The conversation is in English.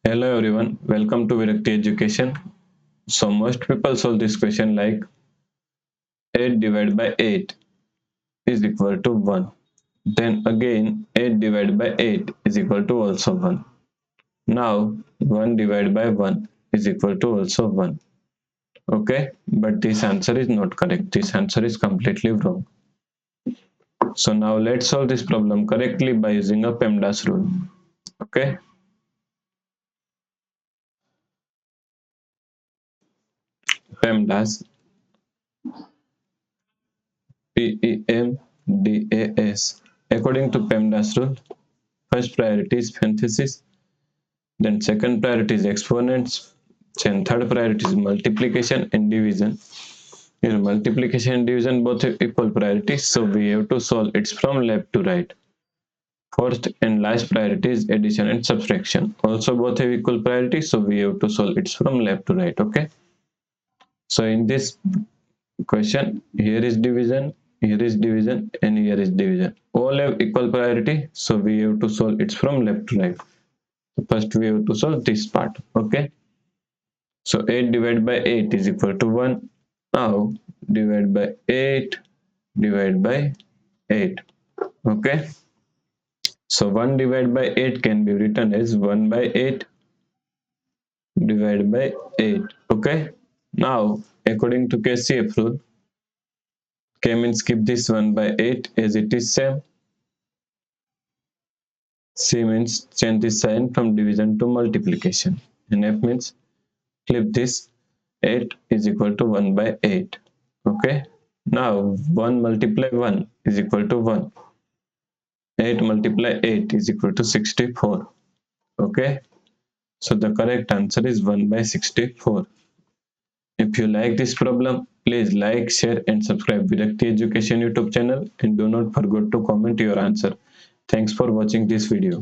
Hello everyone, welcome to Virakti Education. So most people solve this question like 8 divided by 8 is equal to 1. Then again 8 divided by 8 is equal to also 1. Now 1 divided by 1 is equal to also 1. Okay, but this answer is not correct. This answer is completely wrong. So now let's solve this problem correctly by using a PEMDAS rule. Okay, PEMDAS, PEMDAS. According to PEMDAS rule, first priority is parenthesis, then second priority is exponents, then third priority is multiplication and division. Here multiplication and division both have equal priority, so we have to solve it from left to right. First and last priority is addition and subtraction. Also both have equal priority, so we have to solve it from left to right. Okay. So in this question, here is division, and here is division. All have equal priority, so we have to solve it from left to right. First we have to solve this part. Okay. So 8 divided by 8 is equal to 1. Now divide by 8, divide by 8. Okay. So 1 divided by 8 can be written as 1 by 8 divided by 8. Okay. Now according to KCF rule, K means keep this 1 by 8 as it is same. C means change the sign from division to multiplication. And F means flip this 8 is equal to 1 by 8. Okay. Now 1 multiply 1 is equal to 1. 8 multiply 8 is equal to 64. Okay. So the correct answer is 1 by 64. If you like this problem, please like, share and subscribe Virakti Education YouTube channel, and do not forget to comment your answer. Thanks for watching this video.